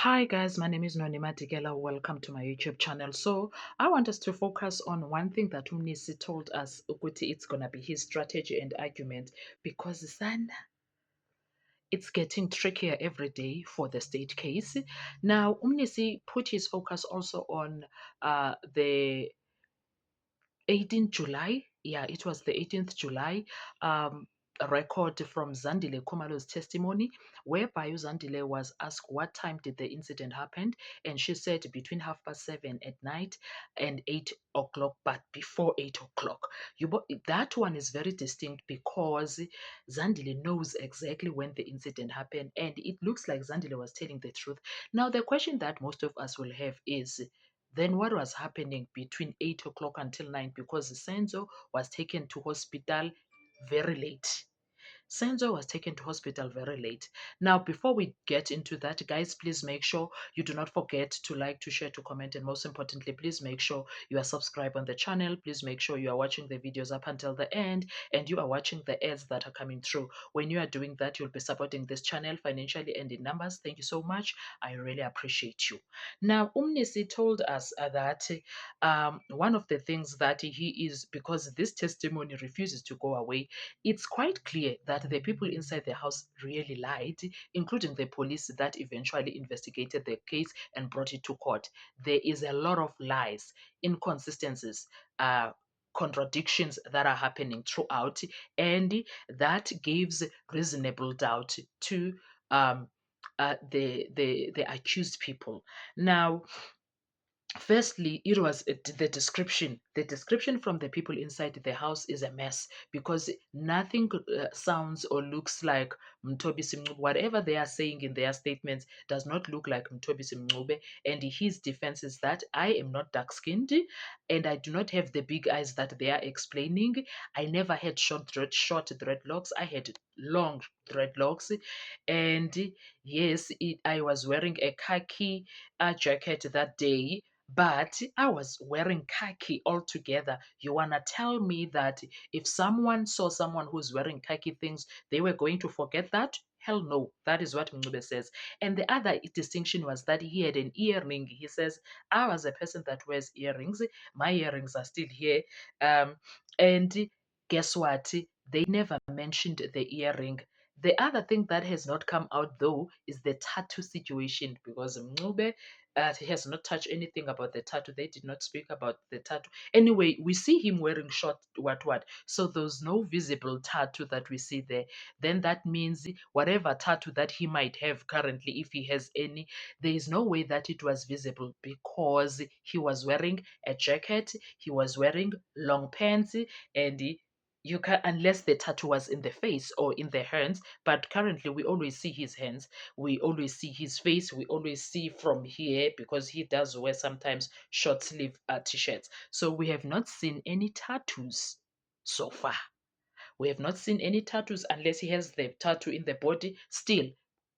Hi guys, my name is Nonima Tigela. Welcome to my YouTube channel. So I want us to focus on one thing that Umnisi told us Ukuthi it's gonna be his strategy and argument because Sana, it's getting trickier every day for the state case. Now Umnisi put his focus also on the 18th July. Yeah, it was the 18th July. A record from Zandile Kumalo's testimony, whereby Zandile was asked what time did the incident happen, and she said between 7:30 at night and 8 o'clock, but before 8 o'clock. That one is very distinct because Zandile knows exactly when the incident happened, and it looks like Zandile was telling the truth. Now, the question that most of us will have is, then what was happening between 8 o'clock until 9? Because Senzo was taken to hospital very late. Senzo was taken to hospital very late. Now, before we get into that, guys, please make sure you do not forget to like, to share, to comment, and most importantly, please make sure you are subscribed on the channel. Please make sure you are watching the videos up until the end and you are watching the ads that are coming through. When you are doing that, you'll be supporting this channel financially and in numbers. Thank you so much. I really appreciate you. Now, Umnisi told us that one of the things that he is, because this testimony refuses to go away, it's quite clear that the people inside the house really lied, including the police that eventually investigated the case and brought it to court. There is a lot of lies, inconsistencies, contradictions that are happening throughout, and that gives reasonable doubt to the accused people. Now, firstly, it was the description. The description from the people inside the house is a mess because nothing sounds or looks like Mtobi Simncube. Whatever they are saying in their statements does not look like Mtobi Simncube. And his defense is that I am not dark skinned and I do not have the big eyes that they are explaining. I never had short dreadlocks. I had long dreadlocks. And yes, I was wearing a khaki jacket that day, but I was wearing khaki altogether. You want to tell me that if someone saw someone who's wearing khaki things, they were going to forget that? Hell no. That is what Mncube says. And the other distinction was that he had an earring. He says, I was a person that wears earrings. My earrings are still here. And guess what? They never mentioned the earring. The other thing that has not come out though is the tattoo situation because Mncube he has not touched anything about the tattoo. They did not speak about the tattoo. Anyway, we see him wearing short what. So there's no visible tattoo that we see there. Then that means whatever tattoo that he might have currently, if he has any, there is no way that it was visible because he was wearing a jacket, he was wearing long pants, and you can, unless the tattoo was in the face or in the hands, but currently we always see his hands, we always see his face, we always see from here because he does wear sometimes short sleeve t-shirts. So we have not seen any tattoos so far. We have not seen any tattoos unless he has the tattoo in the body. Still,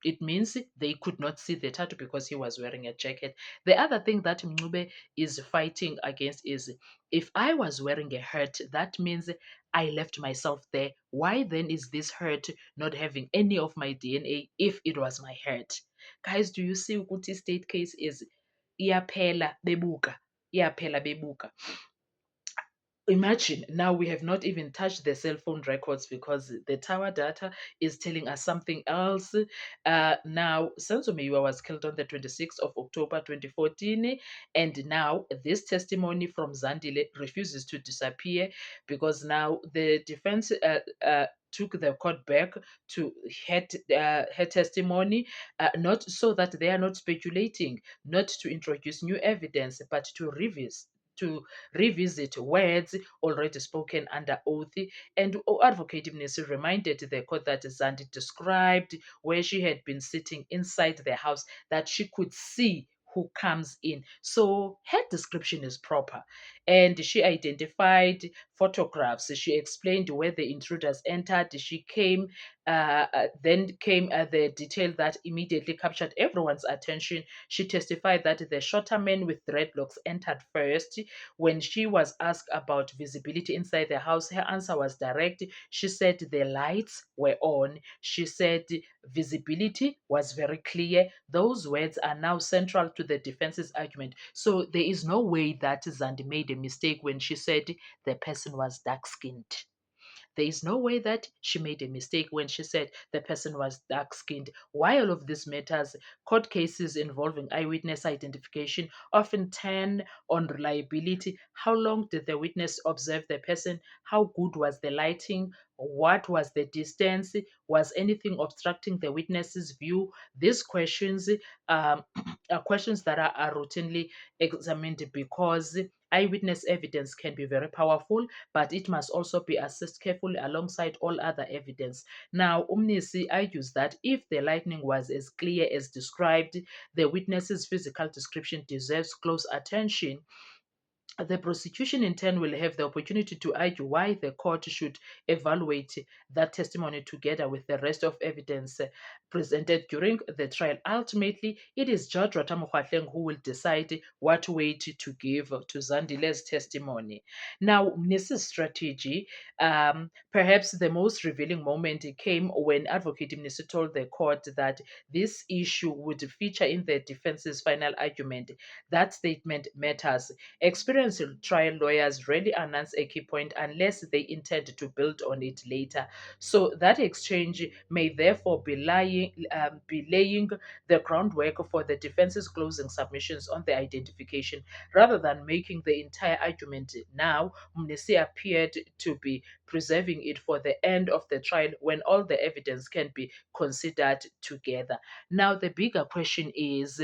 it means they could not see the tattoo because he was wearing a jacket. The other thing that Mncube is fighting against is, if I was wearing a hurt, that means I left myself there. Why then is this hurt not having any of my DNA if it was my hurt? Guys, do you see ukuthi state case is iyaphela bebuka? Iyaphela bebuka. Imagine now we have not even touched the cell phone records because the tower data is telling us something else. Now, Senzo Meyiwa was killed on the 26th of October 2014, and now this testimony from Zandile refuses to disappear because now the defense took the court back to her testimony, not so that they are not speculating, not to introduce new evidence, but to revisit words already spoken under oath. And Advocate Mnisi reminded the court that Zandi described where she had been sitting inside the house, that she could see who comes in. So her description is proper. and she identified photographs. She explained where the intruders entered. Then came the detail that immediately captured everyone's attention. She testified that the shorter man with dreadlocks entered first. When she was asked about visibility inside the house, her answer was direct. She said the lights were on. She said visibility was very clear. Those words are now central to the defense's argument. So there is no way that Zandi made a mistake when she said the person was dark skinned. There is no way that she made a mistake when she said the person was dark skinned. Why all of this matters? Court cases involving eyewitness identification often turn on reliability. How long did the witness observe the person? How good was the lighting? What was the distance? Was anything obstructing the witness's view? These questions are questions that are routinely examined because eyewitness evidence can be very powerful, but it must also be assessed carefully alongside all other evidence. Now, Umnisi argues that if the lightning was as clear as described, the witness's physical description deserves close attention. The prosecution in turn will have the opportunity to argue why the court should evaluate that testimony together with the rest of evidence presented during the trial. Ultimately, it is Judge Ratamukwateng who will decide what weight to give to Zandile's testimony. Now, Mrs. strategy, perhaps the most revealing moment came when Advocate Mnisi told the court that this issue would feature in the defense's final argument. That statement matters. Experienced trial lawyers rarely announce a key point unless they intend to build on it later. So that exchange may therefore be laying the groundwork for the defense's closing submissions on the identification. Rather than making the entire argument now, Mnisi appeared to be preserving it for the end of the trial when all the evidence can be considered together. Now, the bigger question is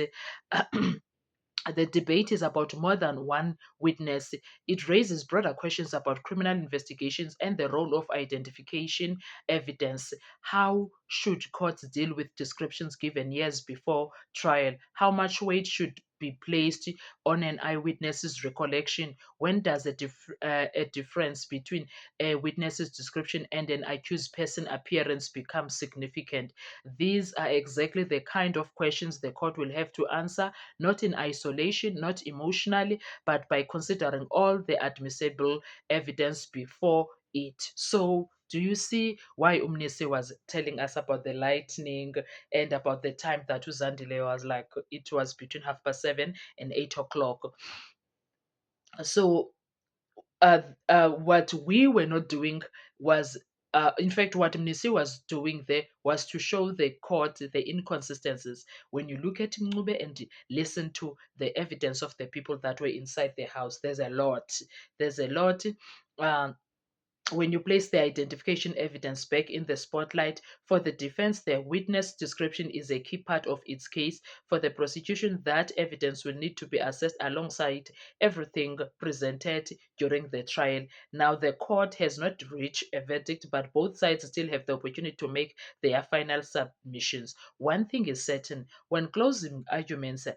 the debate is about more than one witness. It raises broader questions about criminal investigations and the role of identification evidence. How should courts deal with descriptions given years before trial? How much weight should be placed on an eyewitness's recollection? When does a difference between a witness's description and an accused person appearance become significant? These are exactly the kind of questions the court will have to answer, not in isolation, not emotionally, but by considering all the admissible evidence before it. So, do you see why Umnisi was telling us about the lightning and about the time that Uzandile was like, it was between 7:30 and 8 o'clock? So, what we were not doing was, in fact, what Mnisi was doing there was to show the court the inconsistencies. When you look at Mncube and listen to the evidence of the people that were inside the house, there's a lot. There's a lot. Um, when you place the identification evidence back in the spotlight, for the defense, the witness description is a key part of its case. For the prosecution, that evidence will need to be assessed alongside everything presented during the trial. Now, the court has not reached a verdict, but both sides still have the opportunity to make their final submissions. One thing is certain: when closing arguments